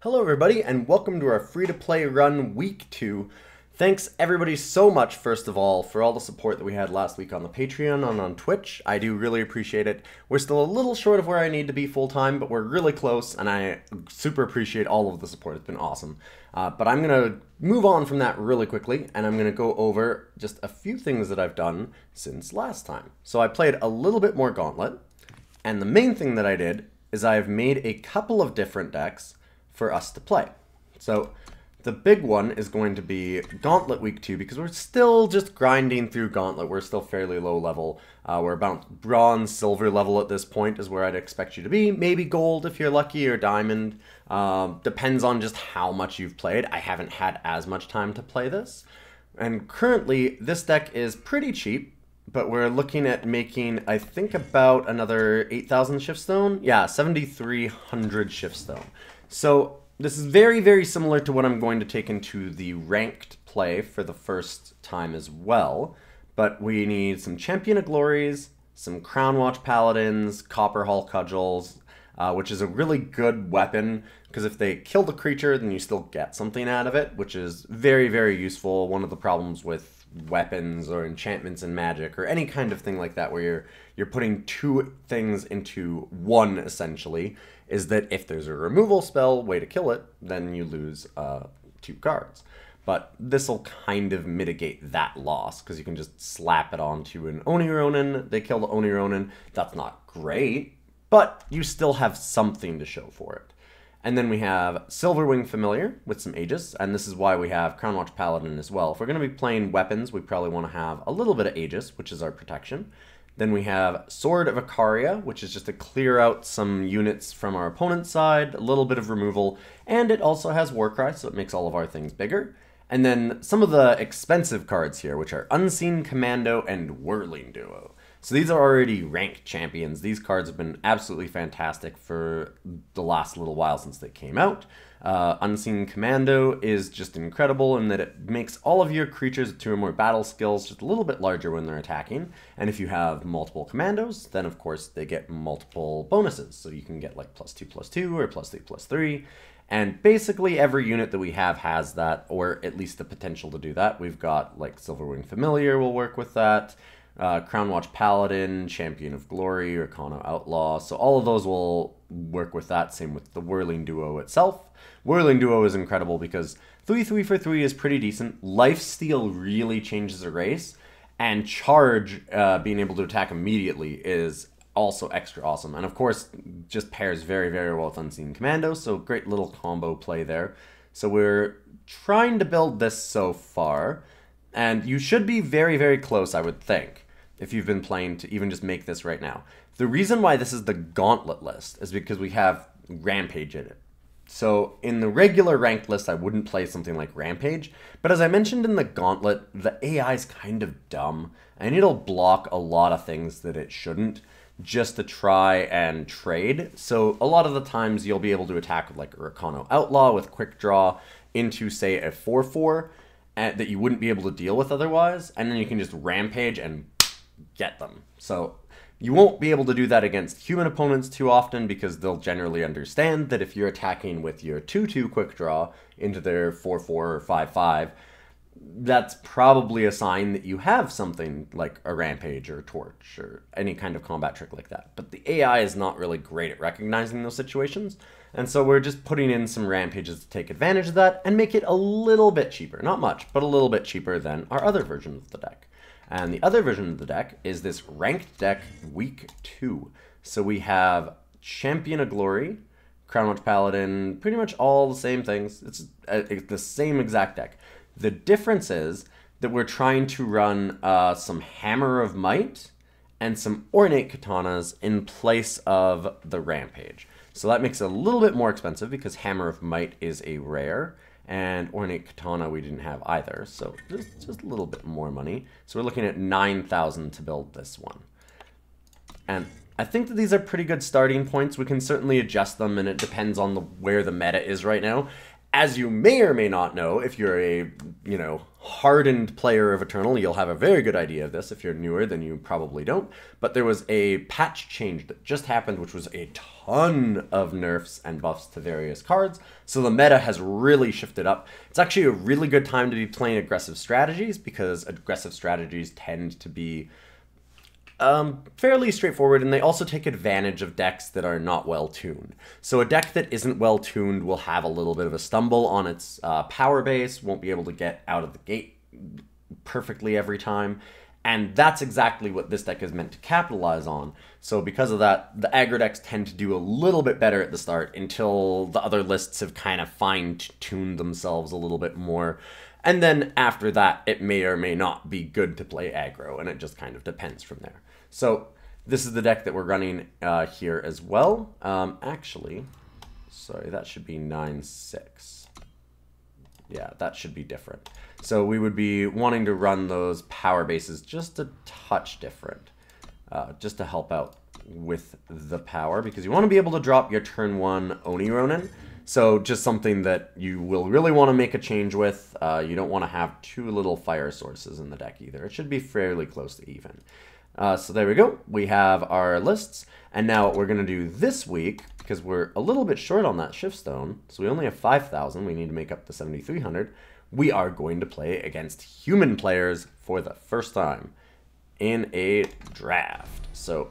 Hello everybody and welcome to our free-to-play run week 2. Thanks everybody so much, first of all, for all the support that we had last week on the Patreon and on Twitch. I do really appreciate it. We're still a little short of where I need to be full-time, but we're really close, and I super appreciate all of the support. It's been awesome. But I'm going to move on from that really quickly, and I'm going to go over just a few things that I've done since last time. So I played a little bit more Gauntlet, and the main thing that I did is I've made a couple of different decks for us to play. So the big one is going to be Gauntlet Week 2, because we're still just grinding through Gauntlet. We're still fairly low level. We're about bronze, silver level at this point is where I'd expect you to be. Maybe gold if you're lucky, or diamond. Depends on just how much you've played. I haven't had as much time to play this. And currently, this deck is pretty cheap, but we're looking at making, I think, about another 8,000 Shiftstone. Yeah, 7,300 Shiftstone. So this is very, very similar to what I'm going to take into the ranked play for the first time as well. But we need some Champion of Glories, some Crownwatch Paladins, Copperhall Cudgels, which is a really good weapon, because if they kill the creature, then you still get something out of it, which is very, very useful. One of the problems with weapons or enchantments and magic or any kind of thing like that where you're putting two things into one, essentially, is that if there's a removal spell way to kill it, then you lose 2 cards. But this will kind of mitigate that loss, because you can just slap it onto an Oni Ronin. They kill the Oni Ronin. That's not great, but you still have something to show for it. And then we have Silverwing Familiar with some Aegis, and this is why we have Crownwatch Paladin as well. If we're going to be playing weapons, we probably want to have a little bit of Aegis, which is our protection. Then we have Sword of Icaria, which is just to clear out some units from our opponent's side, a little bit of removal, and it also has Warcry, so it makes all of our things bigger. And then some of the expensive cards here, which are Unseen Commando and Whirling Duo. So these are already ranked champions. These cards have been absolutely fantastic for the last little while since they came out. Unseen Commando is just incredible in that it makes all of your creatures with 2 or more battle skills just a little bit larger when they're attacking. And if you have multiple commandos, then of course they get multiple bonuses. So you can get like +2/+2 or +3/+3. And basically every unit that we have has that, or at least the potential to do that. We've got like Silverwing Familiar will work with that. Crownwatch Paladin, Champion of Glory, Rakano Outlaw. So all of those will work with that. Same with the Whirling Duo itself. Whirling Duo is incredible because 3/3 for 3 is pretty decent. Lifesteal really changes a race. And Charge, being able to attack immediately, is also extra awesome. And of course, just pairs very, very well with Unseen Commando. So great little combo play there. So we're trying to build this so far. And you should be very, very close, I would think, if you've been playing, to even just make this right now. The reason why this is the Gauntlet list is because we have Rampage in it. So in the regular ranked list, I wouldn't play something like Rampage. But as I mentioned in the Gauntlet, the AI is kind of dumb. And it'll block a lot of things that it shouldn't, just to try and trade. So a lot of the times you'll be able to attack with like a Rakano Outlaw with quick draw into, say, a 4/4. That you wouldn't be able to deal with otherwise, and then you can just rampage and get them. So you won't be able to do that against human opponents too often, because they'll generally understand that if you're attacking with your 2/2 quick draw into their 4/4 or 5/5, that's probably a sign that you have something like a rampage or a torch or any kind of combat trick like that. But the AI is not really great at recognizing those situations, and so we're just putting in some rampages to take advantage of that and make it a little bit cheaper. Not much, but a little bit cheaper than our other version of the deck. And the other version of the deck is this ranked deck week 2. So we have Champion of Glory, Crownwatch Paladin, pretty much all the same things. It's the same exact deck. The difference is that we're trying to run some Hammer of Might and some Ornate Katanas in place of the Rampage. So that makes it a little bit more expensive, because Hammer of Might is a rare, and Ornate Katana we didn't have either. So just a little bit more money. So we're looking at 9,000 to build this one. And I think that these are pretty good starting points. We can certainly adjust them, and it depends on where the meta is right now. As you may or may not know, if you're a, hardened player of Eternal, you'll have a very good idea of this. If you're newer, then you probably don't. But there was a patch change that just happened, which was a ton of nerfs and buffs to various cards. So the meta has really shifted up. It's actually a really good time to be playing aggressive strategies, because aggressive strategies tend to be fairly straightforward, and they also take advantage of decks that are not well tuned. So a deck that isn't well tuned will have a little bit of a stumble on its power base, won't be able to get out of the gate perfectly every time, and that's exactly what this deck is meant to capitalize on. So because of that, the aggro decks tend to do a little bit better at the start until the other lists have kind of fine-tuned themselves a little bit more. And then after that, it may or may not be good to play aggro, and it just kind of depends from there. So this is the deck that we're running here as well. Actually, sorry, that should be 9-6. Yeah, that should be different. So we would be wanting to run those power bases just a touch different, just to help out with the power, because you want to be able to drop your turn 1 Oni Ronin. So just something that you will really want to make a change with. You don't want to have too little fire sources in the deck either. It should be fairly close to even. So there we go. We have our lists. And now what we're going to do this week, because we're a little bit short on that shift stone, so we only have 5,000. We need to make up the 7,300. We are going to play against human players for the first time in a draft. So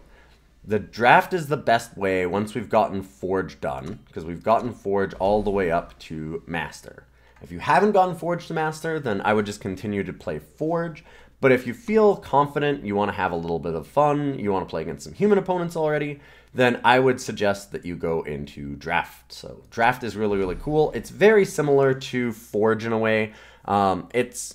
the draft is the best way once we've gotten Forge done, because we've gotten Forge all the way up to Master. If you haven't gotten Forge to Master, then I would just continue to play Forge. But if you feel confident, you want to have a little bit of fun, you want to play against some human opponents already, then I would suggest that you go into Draft. So Draft is really, really cool. It's very similar to Forge in a way. If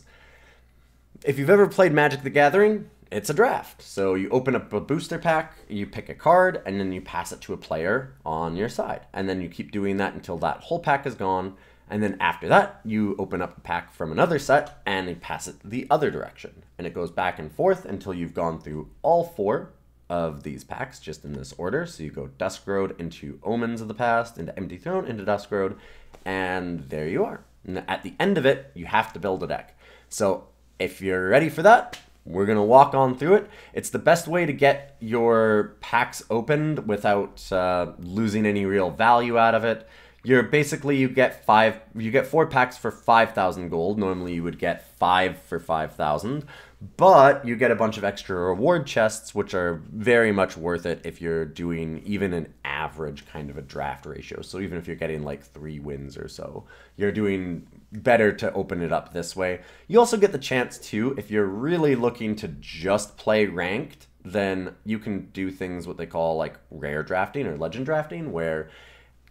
you've ever played Magic the Gathering, it's a draft. So you open up a booster pack, you pick a card, and then you pass it to a player on your side. And then you keep doing that until that whole pack is gone. And then after that, you open up a pack from another set and you pass it the other direction. And it goes back and forth until you've gone through all 4 of these packs, just in this order. So you go Dusk Road into Omens of the Past, into Empty Throne, into Dusk Road, and there you are. And at the end of it, you have to build a deck. So if you're ready for that, we're going to walk on through it. It's the best way to get your packs opened without losing any real value out of it. You get 4 packs for 5,000 gold. Normally you would get 5 for 5,000, but you get a bunch of extra reward chests, which are very much worth it if you're doing even an average kind of a draft ratio. So even if you're getting like 3 wins or so, you're doing better to open it up this way. You also get the chance to, if you're really looking to just play ranked, then you can do things what they call like rare drafting or legend drafting, where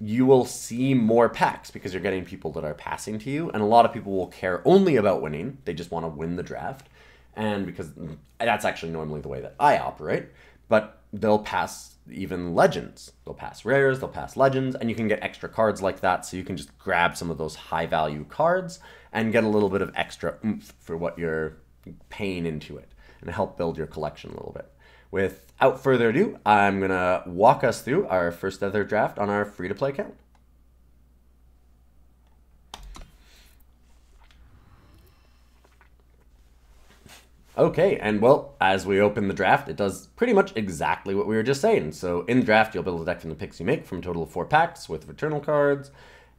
you will see more packs because you're getting people that are passing to you. And a lot of people will care only about winning. They just want to win the draft. And because that's actually normally the way that I operate. But they'll pass even legends. They'll pass rares, they'll pass legends, and you can get extra cards like that. So you can just grab some of those high value cards and get a little bit of extra oomph for what you're paying into it and help build your collection a little bit. Without further ado, I'm going to walk us through our first ever draft on our free-to-play account. Okay, and well, as we open the draft, it does pretty much exactly what we were just saying. So in draft, you'll build a deck from the picks you make from a total of 4 packs with Eternal cards,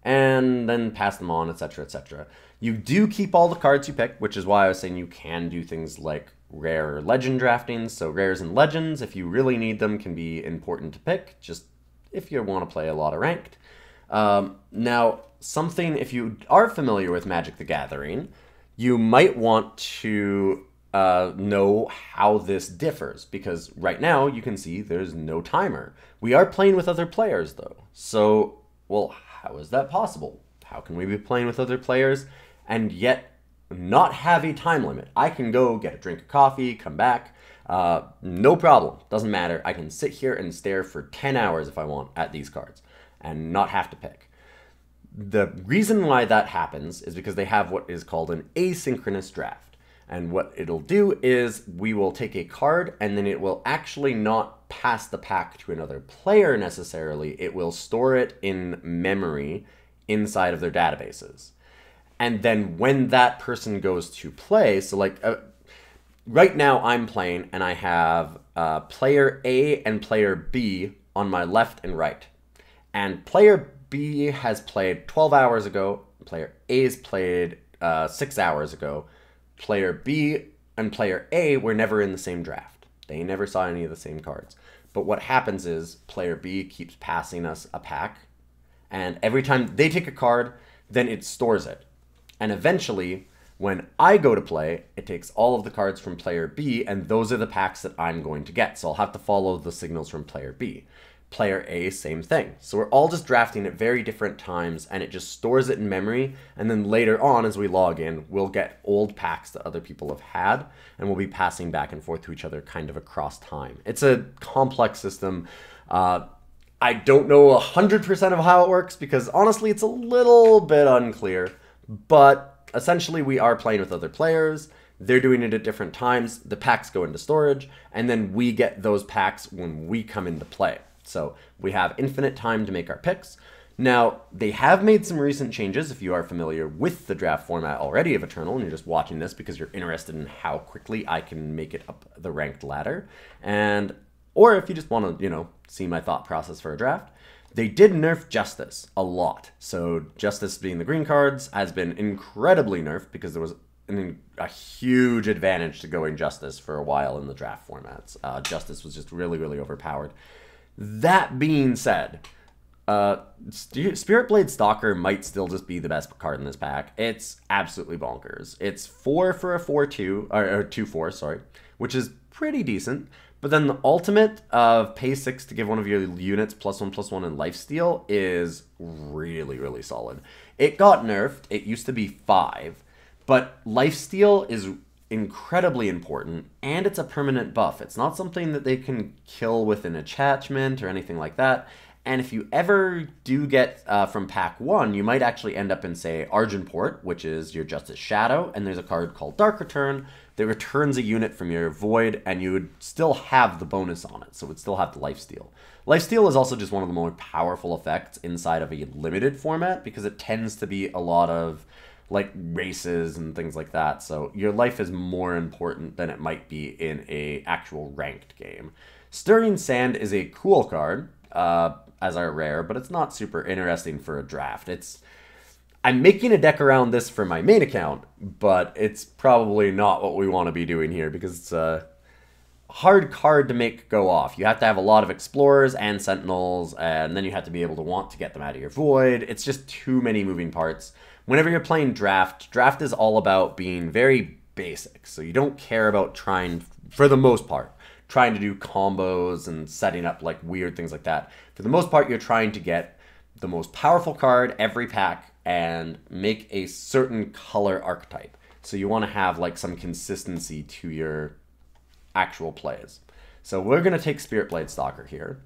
and then pass them on, etc., etc. You do keep all the cards you pick, which is why I was saying you can do things like rare or legend drafting. So rares and legends, if you really need them, can be important to pick, just if you want to play a lot of ranked. Now, if you are familiar with Magic the Gathering, you might want to know how this differs, because right now you can see there's no timer. We are playing with other players though. So, well, how is that possible? How can we be playing with other players and yet not have a time limit? I can go get a drink of coffee, come back, no problem. Doesn't matter. I can sit here and stare for 10 hours if I want at these cards and not have to pick. The reason why that happens is because they have what is called an asynchronous draft. And what it'll do is we will take a card and then it will actually not pass the pack to another player necessarily. It will store it in memory inside of their databases. And then when that person goes to play, so like right now I'm playing and I have player A and player B on my left and right. And player B has played 12 hours ago, player A's played 6 hours ago. Player B and player A were never in the same draft. They never saw any of the same cards. But what happens is player B keeps passing us a pack, and every time they take a card, then it stores it. And eventually, when I go to play, it takes all of the cards from player B, and those are the packs that I'm going to get. So I'll have to follow the signals from player B. Player A, same thing. So we're all just drafting at very different times, and it just stores it in memory, and then later on, as we log in, we'll get old packs that other people have had, and we'll be passing back and forth to each other kind of across time. It's a complex system. I don't know 100% of how it works, because honestly, it's a little bit unclear, but essentially we are playing with other players. They're doing it at different times. The packs go into storage, and then we get those packs when we come into play. So we have infinite time to make our picks. Now, they have made some recent changes if you are familiar with the draft format already of Eternal and you're just watching this because you're interested in how quickly I can make it up the ranked ladder. Or if you just want to, you know, see my thought process for a draft, they did nerf Justice a lot. So Justice being the green cards has been incredibly nerfed because there was a huge advantage to going Justice for a while in the draft formats. Justice was just really, really overpowered. That being said, Spiritblade Stalker might still just be the best card in this pack. It's absolutely bonkers. It's 4 for a 4/2, or 2/4, sorry, which is pretty decent. But then the ultimate of pay 6 to give one of your units +1/+1 in lifesteal is really, really solid. It got nerfed. It used to be 5, but lifesteal is incredibly important, and it's a permanent buff. It's not something that they can kill with an attachment or anything like that. And if you ever do get from pack 1, you might actually end up in, say, Argenport, which is your Justice Shadow, and there's a card called Dark Return that returns a unit from your Void, and you would still have the bonus on it, so it would still have the Lifesteal. Lifesteal is also just one of the more powerful effects inside of a limited format, because it tends to be a lot of like races and things like that, so your life is more important than it might be in a actual ranked game. Stirring Sand is a cool card as our rare, but it's not super interesting for a draft. I'm making a deck around this for my main account, but it's probably not what we want to be doing here because it's a hard card to make go off. You have to have a lot of Explorers and Sentinels, and then you have to be able to want to get them out of your Void. It's just too many moving parts. Whenever you're playing draft is all about being very basic. So you don't care about trying, for the most part, trying to do combos and setting up like weird things like that. For the most part, you're trying to get the most powerful card every pack and make a certain color archetype. So you want to have like some consistency to your actual plays. So we're going to take Spiritblade Stalker here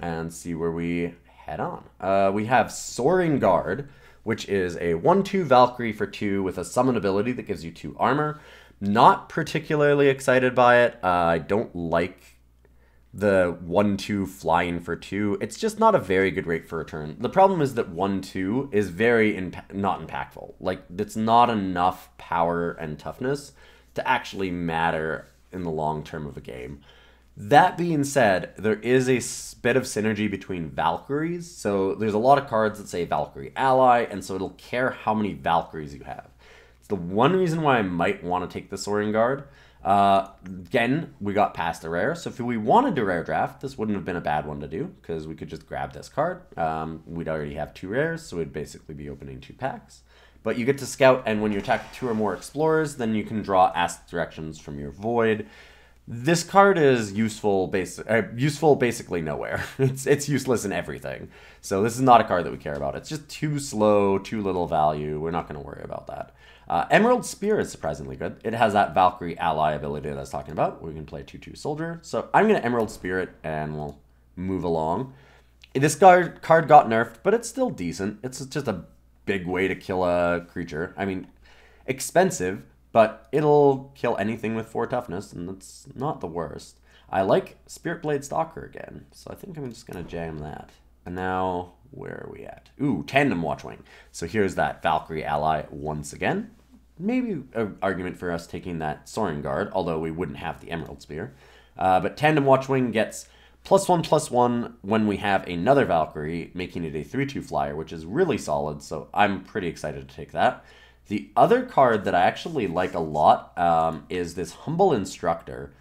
and see where we head on. We have Soaring Guard, which is a 1/2 Valkyrie for 2 with a summon ability that gives you 2 armor. Not particularly excited by it. I don't like the 1/2 flying for 2. It's just not a very good rate for return. The problem is that 1/2 is very not impactful. Like, it's not enough power and toughness to actually matter in the long term of a game. That being said, there is a bit of synergy between Valkyries. So there's a lot of cards that say Valkyrie Ally, and so it'll care how many Valkyries you have. It's the one reason why I might want to take the Soaring Guard. Again, we got past the rare, so if we wanted to rare draft, this wouldn't have been a bad one to do, because we could just grab this card. We'd already have 2 rares, so we'd basically be opening 2 packs. But you get to scout, and when you attack 2 or more Explorers, then you can draw Ask Directions from your Void. This card is useful basically nowhere. It's useless in everything. So this is not a card that we care about. It's just too slow, too little value. We're not going to worry about that. Emerald Spear is surprisingly good. It has that Valkyrie ally ability that I was talking about. We can play 2/2 Soldier. So I'm going to Emerald Spear it, and we'll move along. This card got nerfed, but it's still decent. It's just a big way to kill a creature. I mean, expensive, but it'll kill anything with 4 toughness, and that's not the worst. I like Spiritblade Stalker again, so I think I'm just going to jam that. And now, where are we at? Ooh, Tandem Watchwing. So here's that Valkyrie ally once again. Maybe an argument for us taking that Soaring Guard, although we wouldn't have the Emerald Spear. But Tandem Watchwing gets +1/+1 when we have another Valkyrie, making it a 3/2 flyer, which is really solid, so I'm pretty excited to take that. The other card that I actually like a lot is this Humble Instructor.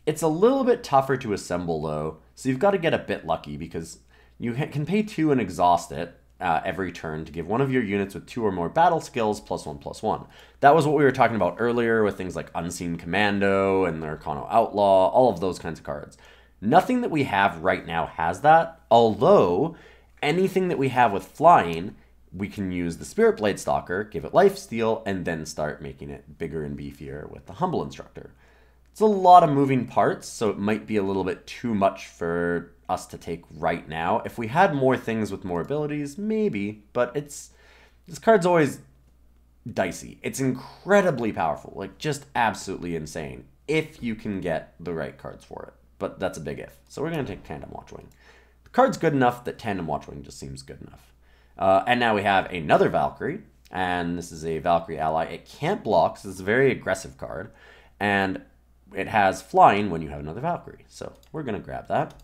It's a little bit tougher to assemble, though, so you've got to get a bit lucky, because you can pay 2 and exhaust it every turn to give one of your units with 2 or more battle skills +1/+1. That was what we were talking about earlier with things like Unseen Commando and the Rakano Outlaw, all of those kinds of cards. Nothing that we have right now has that, although anything that we have with flying, we can use the Spirit Blade Stalker, give it lifesteal, and then start making it bigger and beefier with the Humble Instructor. It's a lot of moving parts, so it might be a little bit too much for us to take right now. If we had more things with more abilities, maybe, but this card's always dicey. It's incredibly powerful, like just absolutely insane, if you can get the right cards for it. But that's a big if. So we're going to take Tandem Watchwing. The card's good enough that Tandem Watchwing just seems good enough. And now we have another Valkyrie, and this is a Valkyrie ally. It can't block, so it's a very aggressive card, and it has flying when you have another Valkyrie. So we're going to grab that.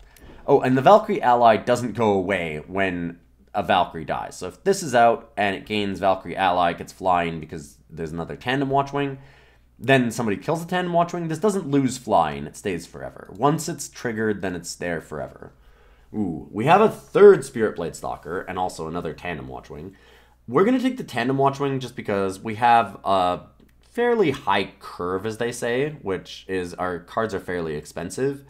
Oh, and the Valkyrie ally doesn't go away when a Valkyrie dies. So if this is out and it gains Valkyrie ally, it gets flying because there's another Tandem Watchwing, then somebody kills the Tandem Watchwing. This doesn't lose flying. It stays forever. Once it's triggered, then it's there forever. Ooh, we have a third Spirit Blade Stalker and also another Tandem Watchwing. We're going to take the Tandem Watchwing just because we have a fairly high curve, as they say, which is our cards are fairly expensive.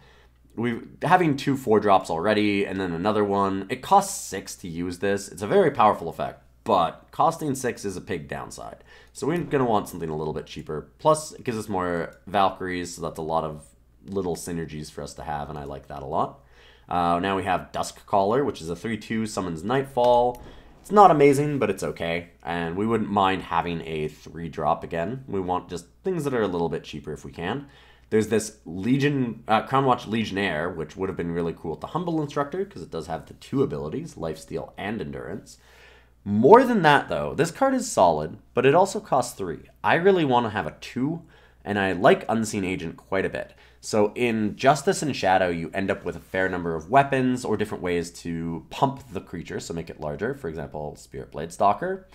Having 2 4-drops already and then another one, it costs 6 to use this. It's a very powerful effect, but costing 6 is a big downside. So we're going to want something a little bit cheaper. Plus, it gives us more Valkyries, so that's a lot of little synergies for us to have, and I like that a lot. Now we have Dusk Caller, which is a 3/2, summons Nightfall. It's not amazing, but it's okay, and we wouldn't mind having a 3-drop again. We want just things that are a little bit cheaper if we can. There's this Crownwatch Legionnaire, which would have been really cool with the Humble Instructor, because it does have the 2 abilities, Lifesteal and Endurance. More than that, though, this card is solid, but it also costs 3. I really want to have a 2, and I like Unseen Agent quite a bit. So in Justice and Shadow, you end up with a fair number of weapons or different ways to pump the creature, so make it larger. For example, Spirit Blade Stalker.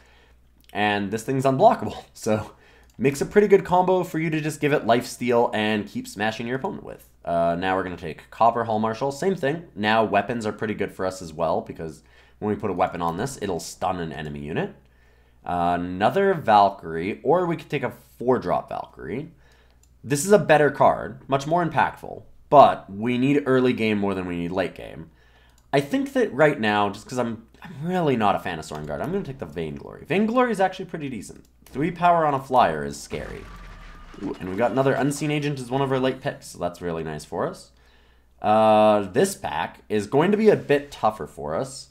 And this thing's unblockable, so makes a pretty good combo for you to just give it lifesteal and keep smashing your opponent with. Now we're going to take Copperhall Marshal. Same thing. Now weapons are pretty good for us as well, because when we put a weapon on this, it'll stun an enemy unit. Another Valkyrie, or we could take a 4-drop Valkyrie. This is a better card, much more impactful, but we need early game more than we need late game. I think that right now, just because I'm really not a fan of Soaring Guard, I'm going to take the Vainglory. Vainglory is actually pretty decent. 3 power on a flyer is scary. Ooh, and we got another Unseen Agent as one of our late picks, so that's really nice for us. This pack is going to be a bit tougher for us,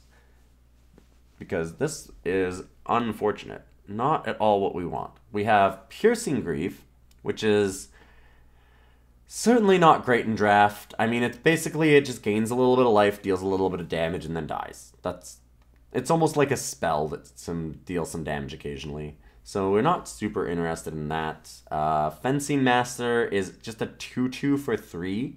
because this is unfortunate. Not at all what we want. We have Piercing Grief, which is certainly not great in draft. I mean, it's basically, it just gains a little bit of life, deals a little bit of damage, and then dies. It's almost like a spell that deals some damage occasionally. So we're not super interested in that. Fencing Master is just a 2/2 for 3.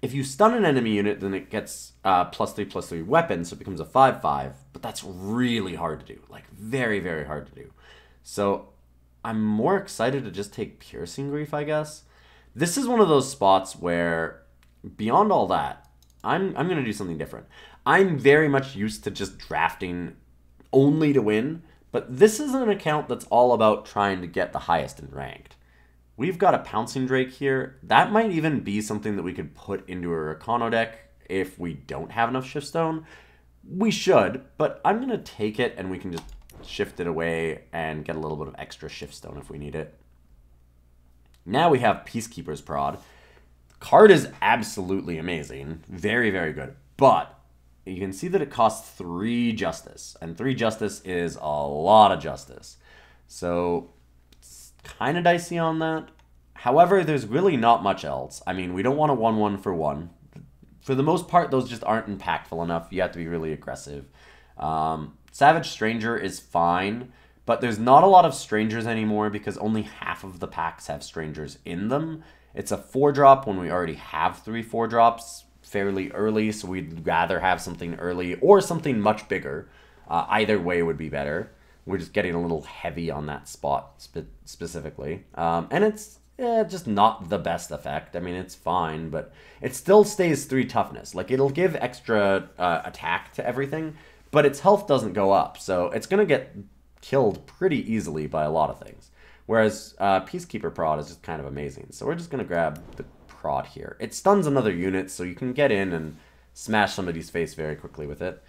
If you stun an enemy unit, then it gets +3/+3 weapons, so it becomes a 5/5. But that's really hard to do. Like, very, very hard to do. So I'm more excited to just take Piercing Grief, I guess. This is one of those spots where, beyond all that, I'm going to do something different. I'm very much used to just drafting only to win, but this is an account that's all about trying to get the highest in ranked. We've got a Pouncing Drake here. That might even be something that we could put into a Rakano deck if we don't have enough Shiftstone. We should, but I'm going to take it and we can just shift it away and get a little bit of extra Shiftstone if we need it. Now we have Peacekeeper's Prod. The card is absolutely amazing. Very, very good. But you can see that it costs 3 Justice. And 3 Justice is a lot of Justice. So it's kind of dicey on that. However, there's really not much else. I mean, we don't want a 1/1 for 1. for the most part, those just aren't impactful enough. You have to be really aggressive. Savage Stranger is fine, but there's not a lot of Strangers anymore because only half of the packs have Strangers in them. It's a 4-drop when we already have 3 4-drops fairly early, so we'd rather have something early or something much bigger. Either way would be better. We're just getting a little heavy on that spot specifically. And it's just not the best effect. I mean, it's fine, but it still stays 3 toughness. Like, it'll give extra attack to everything, but its health doesn't go up, so it's going to get killed pretty easily by a lot of things. Whereas Peacekeeper prod is just kind of amazing. So we're just going to grab the prod here. It stuns another unit, so you can get in and smash somebody's face very quickly with it.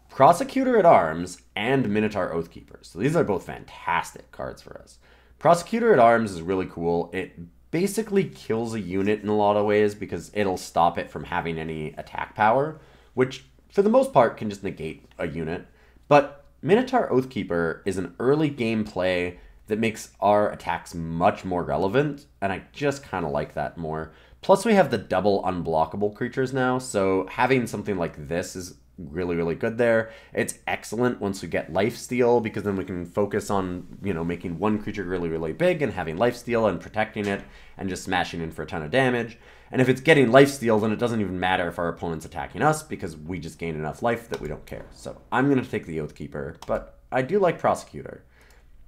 Prosecutor at Arms and Minotaur Oathkeeper. So these are both fantastic cards for us. Prosecutor at Arms is really cool. It basically kills a unit in a lot of ways because it'll stop it from having any attack power, which for the most part can just negate a unit. But Minotaur Oathkeeper is an early game play that makes our attacks much more relevant, and I just kind of like that more. Plus we have the double unblockable creatures now, so having something like this is really, really good there. It's excellent once we get lifesteal, because then we can focus on, you know, making one creature really, really big and having lifesteal and protecting it and just smashing in for a ton of damage. And if it's getting lifesteal, then it doesn't even matter if our opponent's attacking us, because we just gain enough life that we don't care. So I'm going to take the Oathkeeper, but I do like Prosecutor.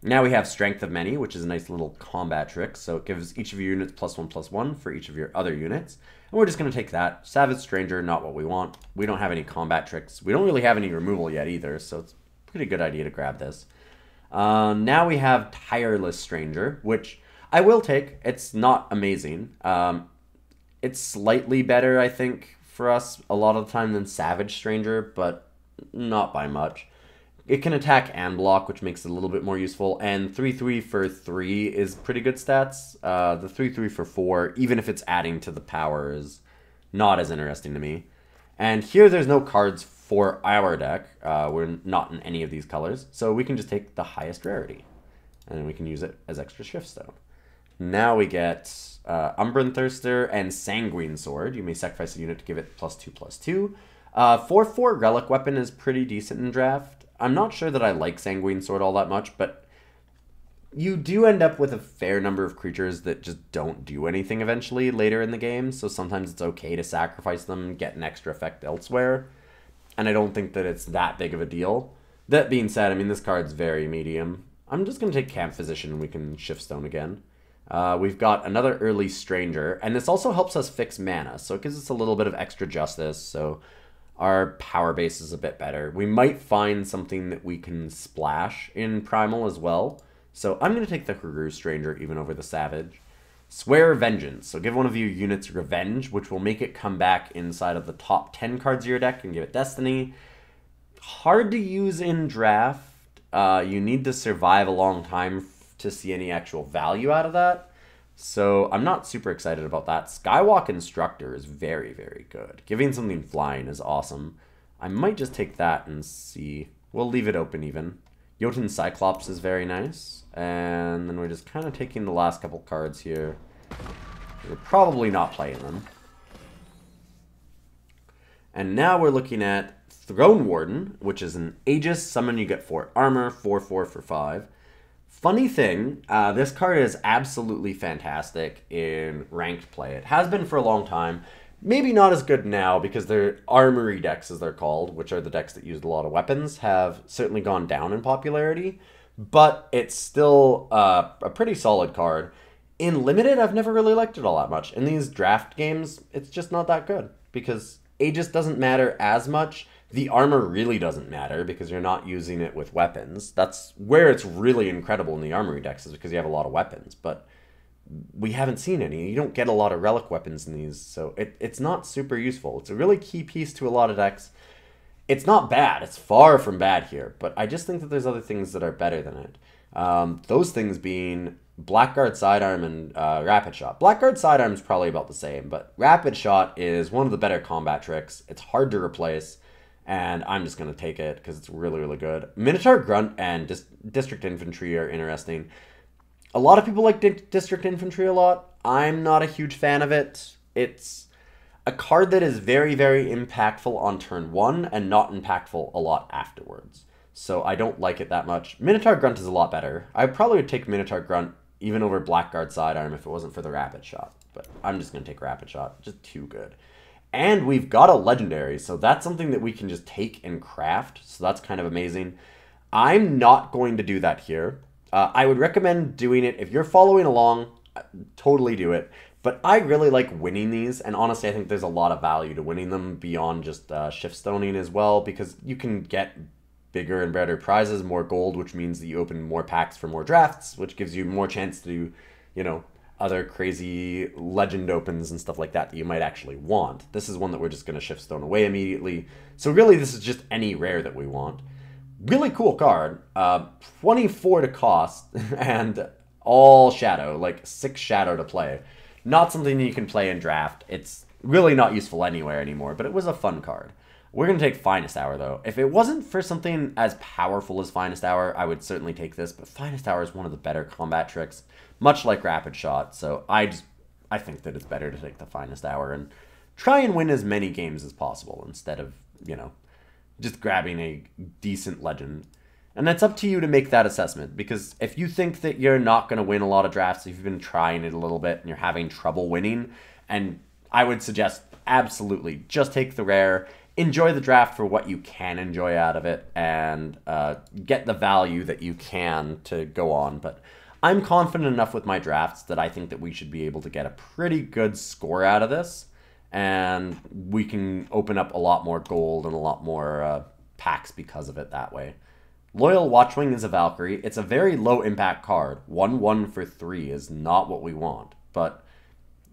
Now we have Strength of Many, which is a nice little combat trick. So it gives each of your units +1/+1 for each of your other units. And we're just going to take that. Savage Stranger, not what we want. We don't have any combat tricks. We don't really have any removal yet either, so it's a pretty good idea to grab this. Now we have Tireless Stranger, which I will take. It's not amazing. It's slightly better, I think, for us a lot of the time than Savage Stranger, but not by much. It can attack and block, which makes it a little bit more useful. And 3/3 for 3 is pretty good stats. The 3/3 for 4, even if it's adding to the power, is not as interesting to me. And here there's no cards for our deck. We're not in any of these colors. So we can just take the highest rarity. And we can use it as extra Shiftstone. Now we get Umbran Thirster and Sanguine Sword. You may sacrifice a unit to give it +2/+2. 4/4 Relic Weapon is pretty decent in draft. I'm not sure that I like Sanguine Sword all that much, but you do end up with a fair number of creatures that just don't do anything eventually later in the game, so sometimes it's okay to sacrifice them and get an extra effect elsewhere, and I don't think that it's that big of a deal. That being said, I mean, this card's very medium. I'm just going to take Camp Physician and we can Shiftstone again. We've got another early Stranger, and this also helps us fix mana, so it gives us a little bit of extra justice, so our power base is a bit better. We might find something that we can splash in Primal as well. So I'm going to take the Haru Stranger even over the Savage. Swear Vengeance. So give one of your units Revenge, which will make it come back inside of the top 10 cards of your deck and give it Destiny. Hard to use in draft. You need to survive a long time to see any actual value out of that. So I'm not super excited about that. Skywalk Instructor is very, very good. Giving something flying is awesome. I might just take that and see. We'll leave it open even. Jotun Cyclops is very nice. And then we're just kind of taking the last couple cards here. We're probably not playing them. And now we're looking at Throne Warden, which is an Aegis summon. You get 4 armor, 4/4 for 5. Funny thing, this card is absolutely fantastic in ranked play. It has been for a long time. Maybe not as good now because their armory decks, as they're called, which are the decks that used a lot of weapons, have certainly gone down in popularity. But it's still a pretty solid card. In Limited, I've never really liked it all that much. In these draft games, it's just not that good because Aegis doesn't matter as much. The armor really doesn't matter because you're not using it with weapons. That's where it's really incredible in the armory decks, is because you have a lot of weapons. But we haven't seen any. You don't get a lot of relic weapons in these, so it's not super useful. It's a really key piece to a lot of decks. It's not bad. It's far from bad here, but I just think that there's other things that are better than it. Those things being Blackguard Sidearm and Rapid Shot. Blackguard Sidearm is probably about the same, but Rapid Shot is one of the better combat tricks. It's hard to replace. And I'm just going to take it because it's really, really good. Minotaur Grunt and District Infantry are interesting. A lot of people like District Infantry a lot. I'm not a huge fan of it. a card that is very, very impactful on turn 1 and not impactful a lot afterwards. So I don't like it that much. Minotaur Grunt is a lot better. I probably would take Minotaur Grunt even over Blackguard Sidearm if it wasn't for the Rapid Shot. But I'm just going to take Rapid Shot. Just too good. And we've got a Legendary, so that's something that we can just take and craft. So that's kind of amazing. I'm not going to do that here. I would recommend doing it if you're following along. Totally do it. But I really like winning these, and honestly I think there's a lot of value to winning them beyond just shift stoning as well, because you can get bigger and better prizes, more gold, which means that you open more packs for more drafts, which gives you more chance to do, you know, other crazy legend opens and stuff like that that you might actually want. This is one that we're just going to shift stone away immediately. So really this is just any rare that we want. Really cool card. 24 to cost and all shadow, like 6 shadow to play. Not something you can play in draft. It's really not useful anywhere anymore, but it was a fun card. We're going to take Finest Hour, though. If it wasn't for something as powerful as Finest Hour, I would certainly take this, but Finest Hour is one of the better combat tricks, much like Rapid Shot, so I think that it's better to take the Finest Hour and try and win as many games as possible instead of, you know, just grabbing a decent legend. And it's up to you to make that assessment, because if you think that you're not going to win a lot of drafts, if you've been trying it a little bit and you're having trouble winning, and I would suggest absolutely just take the rare, enjoy the draft for what you can enjoy out of it, and get the value that you can to go on. But I'm confident enough with my drafts that I think that we should be able to get a pretty good score out of this, and we can open up a lot more gold and a lot more packs because of it that way. Loyal Watchwing is a Valkyrie. It's a very low impact card. 1/1 for 3 is not what we want, but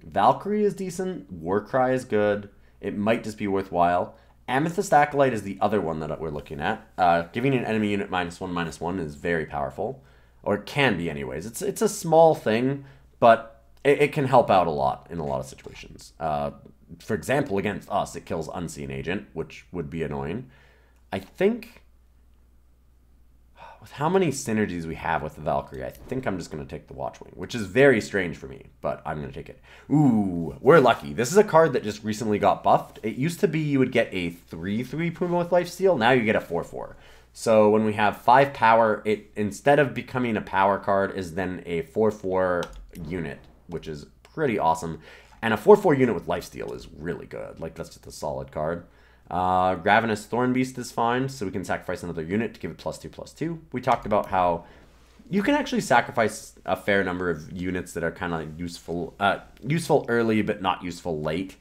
Valkyrie is decent. Warcry is good. It might just be worthwhile. Amethyst Acolyte is the other one that we're looking at. Giving an enemy unit -1/-1 is very powerful, or it can be anyways. It's a small thing, but it can help out a lot in a lot of situations. For example, against us, it kills Unseen Agent, which would be annoying. I think with how many synergies we have with the Valkyrie, I think I'm just going to take the Watchwing, which is very strange for me, but I'm going to take it. Ooh, we're lucky. This is a card that just recently got buffed. It used to be you would get a 3/3 Puma with Lifesteal. Now you get a 4/4. So when we have 5 power, it, instead of becoming a power card, is then a 4/4 unit, which is pretty awesome. And a 4/4 unit with Lifesteal is really good. Like, that's just a solid card. Ravenous Thornbeast is fine, so we can sacrifice another unit to give it +2/+2. We talked about how you can actually sacrifice a fair number of units that are kind of useful early but not useful late,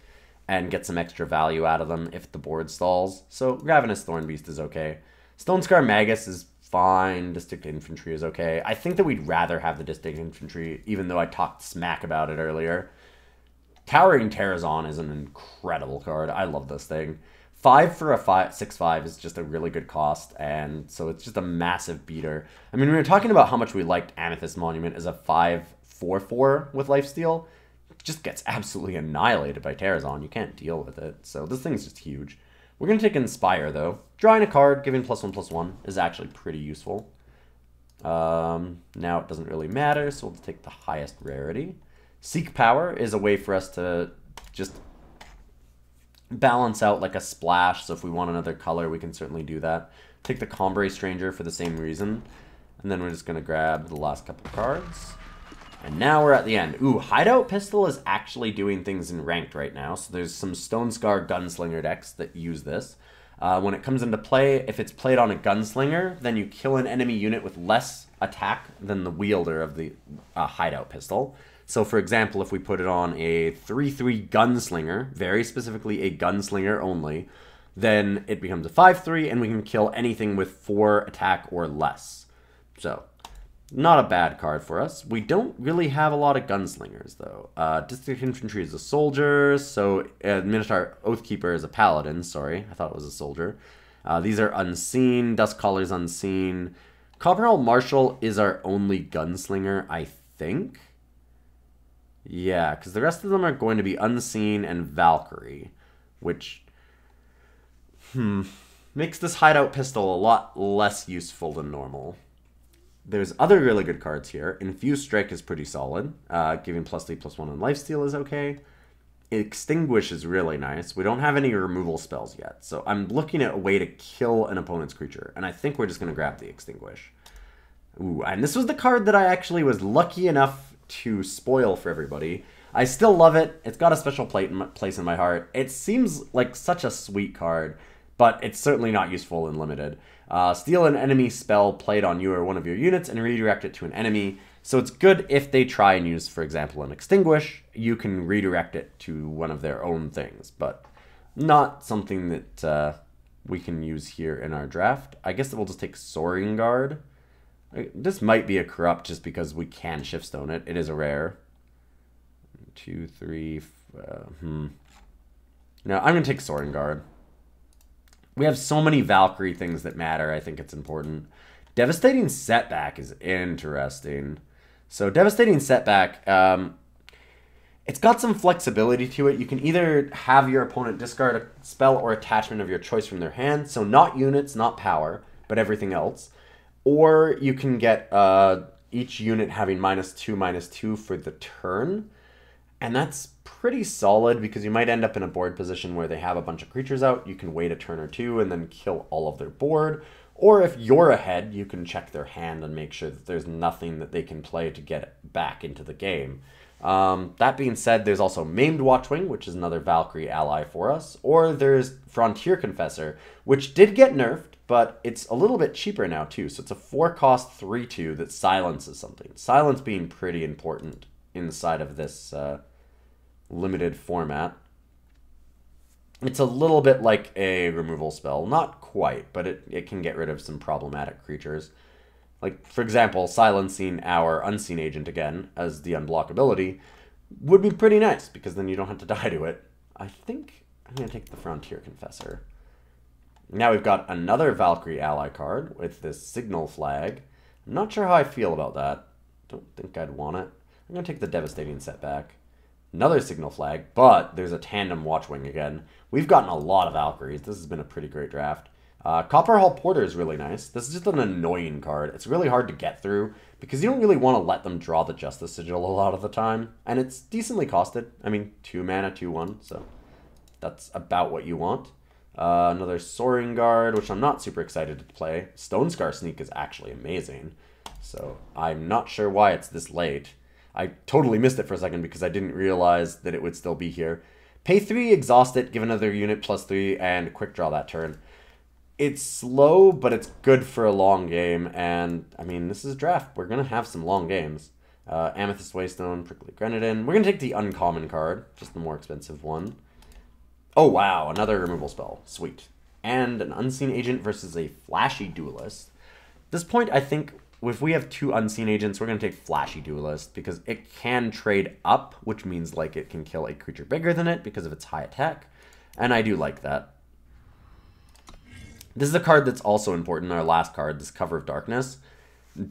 and get some extra value out of them if the board stalls. So Ravenous Thornbeast is okay. Stonescar Magus is fine. Distinct Infantry is okay. I think that we'd rather have the Distinct Infantry, even though I talked smack about it earlier. Towering Terrazon is an incredible card. I love this thing. 5 for a 6/5 is just a really good cost, and so it's just a massive beater. I mean, we were talking about how much we liked Amethyst Monument as a 5/4/4 with Lifesteal. It just gets absolutely annihilated by Terrazon. You can't deal with it, so this thing's just huge. We're going to take Inspire, though. Drawing a card, giving +1/+1 is actually pretty useful. Now it doesn't really matter, so we'll take the highest rarity. Seek Power is a way for us to just balance out like a splash, so if we want another color, we can certainly do that. Take the Combray Stranger for the same reason. And then we're just going to grab the last couple cards. And now we're at the end. Ooh, Hideout Pistol is actually doing things in Ranked right now. So there's some Stone Scar Gunslinger decks that use this. When it comes into play, if it's played on a Gunslinger, then you kill an enemy unit with less attack than the wielder of the Hideout Pistol. So, for example, if we put it on a 3/3 Gunslinger, very specifically a Gunslinger only, then it becomes a 5/3, and we can kill anything with 4 attack or less. So, not a bad card for us. We don't really have a lot of Gunslingers, though. Distinct Infantry is a soldier, so Minotaur Oathkeeper is a paladin. Sorry, I thought it was a soldier. These are unseen. Duskcaller's unseen. Copperhall Marshal is our only Gunslinger, I think. Yeah, because the rest of them are going to be Unseen and Valkyrie, which makes this Hideout Pistol a lot less useful than normal. There's other really good cards here. Infused Strike is pretty solid. Giving +3/+1 on Lifesteal is okay. Extinguish is really nice. We don't have any removal spells yet, so I'm looking at a way to kill an opponent's creature, and I think we're just going to grab the Extinguish. Ooh, and this was the card that I actually was lucky enough to spoil for everybody. I still love it. It's got a special place in my heart. It seems like such a sweet card, but it's certainly not useful in Limited. Steal an enemy spell played on you or one of your units and redirect it to an enemy. So it's good if they try and use, for example, an Extinguish. You can redirect it to one of their own things, but not something that we can use here in our draft. I guess that we'll just take Soaring Guard. This might be a corrupt just because we can Shiftstone it. It is a rare. 2, 3... No, I'm going to take Soaring Guard. We have so many Valkyrie things that matter. I think it's important. Devastating Setback is interesting. So Devastating Setback, it's got some flexibility to it. You can either have your opponent discard a spell or attachment of your choice from their hand. So not units, not power, but everything else. Or you can get each unit having -2/-2 for the turn. And that's pretty solid because you might end up in a board position where they have a bunch of creatures out. You can wait a turn or two and then kill all of their board. Or if you're ahead, you can check their hand and make sure that there's nothing that they can play to get it back into the game. That being said, there's also Maimed Watchwing, which is another Valkyrie ally for us. Or there's Frontier Confessor, which did get nerfed, but it's a little bit cheaper now too. So it's a 4-cost 3/2 that silences something. Silence being pretty important inside of this limited format. It's a little bit like a removal spell. Not quite, but it can get rid of some problematic creatures. Like, for example, silencing our Unseen Agent again as the unblockability would be pretty nice, because then you don't have to die to it. I think I'm going to take the Frontier Confessor. Now we've got another Valkyrie ally card with this Signal Flag. I'm not sure how I feel about that. Don't think I'd want it. I'm going to take the Devastating Setback. Another Signal Flag, but there's a Tandem Watchwing again. We've gotten a lot of Valkyries. This has been a pretty great draft. Copperhall Porter is really nice. This is just an annoying card. It's really hard to get through because you don't really want to let them draw the Justice Sigil a lot of the time. And it's decently costed. I mean, 2 mana, 2/1, so that's about what you want. Another Soaring Guard, which I'm not super excited to play. Stone Scar Sneak is actually amazing, so I'm not sure why it's this late. I totally missed it for a second because I didn't realize that it would still be here. Pay 3, exhaust it, give another unit +3, and quick draw that turn. It's slow, but it's good for a long game, and, I mean, this is draft. We're going to have some long games. Amethyst Waystone, Prickly Granite. We're going to take the uncommon card, just the more expensive one. Oh, wow, another removal spell. Sweet. And an Unseen Agent versus a Flashy Duelist. At this point, I think if we have 2 Unseen Agents, we're going to take Flashy Duelist because it can trade up, which means like it can kill a creature bigger than it because of its high attack. And I do like that. This is a card that's also important, our last card, this Cover of Darkness.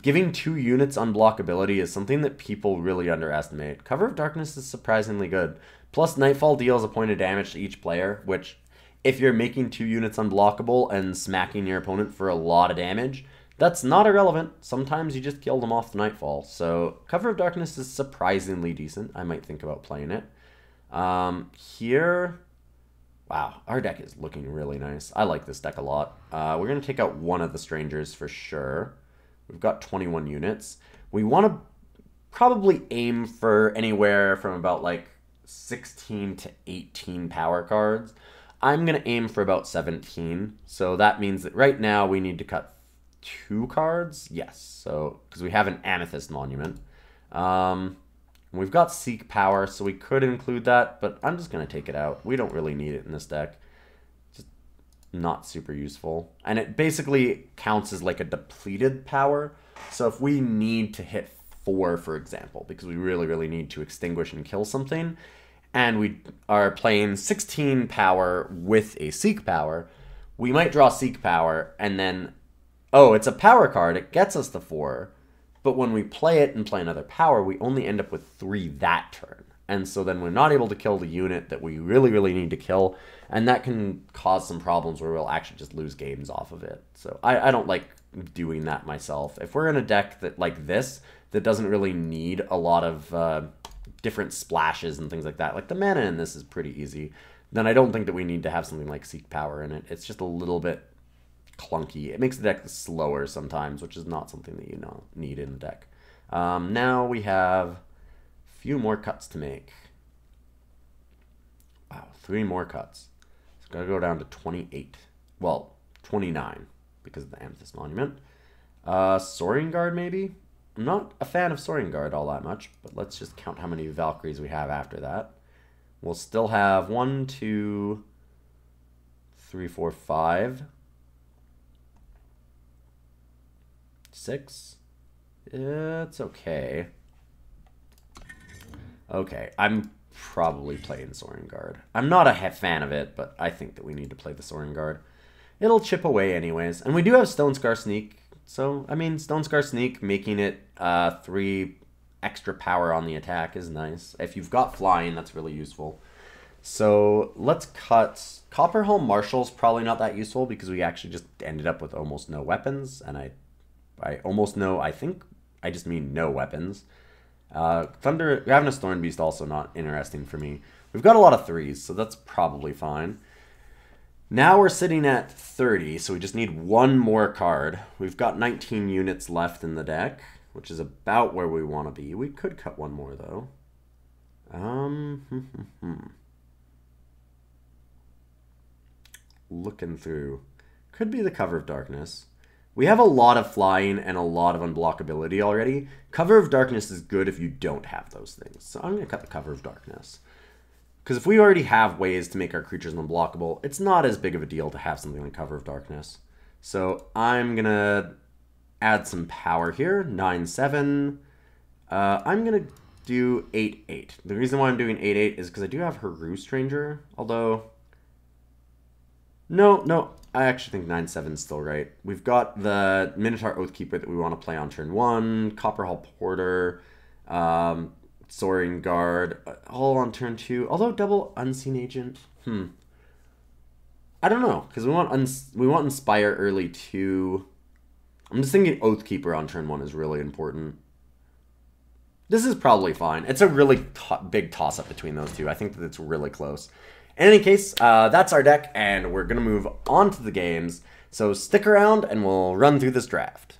Giving 2 units unblockability is something that people really underestimate. Cover of Darkness is surprisingly good. Plus, Nightfall deals a point of damage to each player, which, if you're making 2 units unblockable and smacking your opponent for a lot of damage, that's not irrelevant. Sometimes you just kill them off the Nightfall. So, Cover of Darkness is surprisingly decent. I might think about playing it. Here, wow, our deck is looking really nice. I like this deck a lot. We're going to take out one of the Strangers for sure. We've got 21 units. We want to probably aim for anywhere from about like 16 to 18 power cards. I'm going to aim for about 17. So that means that right now we need to cut 2 cards. Yes, so because we have an Amethyst Monument. We've got Seek Power, so we could include that, but I'm just going to take it out. We don't really need it in this deck. Just not super useful. And it basically counts as like a depleted power. So if we need to hit 4, for example, because we really, really need to extinguish and kill something, and we are playing 16 power with a Seek Power, we might draw Seek Power, and then, oh, it's a power card, it gets us the 4, but when we play it and play another power, we only end up with 3 that turn. And so then we're not able to kill the unit that we really, really need to kill, and that can cause some problems where we'll actually just lose games off of it. So I don't like doing that myself. If we're in a deck that like this, that doesn't really need a lot of different splashes and things like that. Like the mana in this is pretty easy. Then I don't think that we need to have something like Seek Power in it. It's just a little bit clunky. It makes the deck slower sometimes, which is not something that you need in a deck. Now we have a few more cuts to make. Wow, 3 more cuts. It's got to go down to 28. Well, 29 because of the Amethyst Monument. Soaring Guard, maybe? I'm not a fan of Soaring Guard all that much, but let's just count how many Valkyries we have after that. We'll still have 1, 2, 3, 4, 5, 6. It's okay. Okay, I'm probably playing Soaring Guard. I'm not a fan of it, but I think that we need to play the Soaring Guard. It'll chip away anyways. And we do have Stone Scar Sneak. So, I mean, Stone Scar Sneak, making it 3 extra power on the attack is nice. If you've got flying, that's really useful. So, let's cut... Copperhall Marshal's probably not that useful because we actually just ended up with almost no weapons. And I almost know, I think I just mean no weapons. Thunder, Ravenous Thorn Beast also not interesting for me. We've got a lot of 3s, so that's probably fine. Now we're sitting at 30, so we just need 1 more card. We've got 19 units left in the deck, which is about where we want to be. We could cut 1 more, though. Looking through. Could be the Cover of Darkness. We have a lot of flying and a lot of unblockability already. Cover of Darkness is good if you don't have those things. So I'm going to cut the Cover of Darkness. Because if we already have ways to make our creatures unblockable, it's not as big of a deal to have something like Cover of Darkness. So I'm going to add some power here. 9-7. I'm going to do 8-8. The reason why I'm doing 8-8 is because I do have Haru Stranger. Although... No. I actually think 9-7 is still right. We've got the Minotaur Oathkeeper that we want to play on turn 1. Copperhall Porter. Soaring Guard, all on turn 2. Although double Unseen Agent, I don't know, because we want Inspire early too. I'm just thinking Oathkeeper on turn 1 is really important. This is probably fine. It's a really big toss-up between those two. I think that it's really close. In any case, that's our deck, and we're going to move on to the games. So stick around, and we'll run through this draft.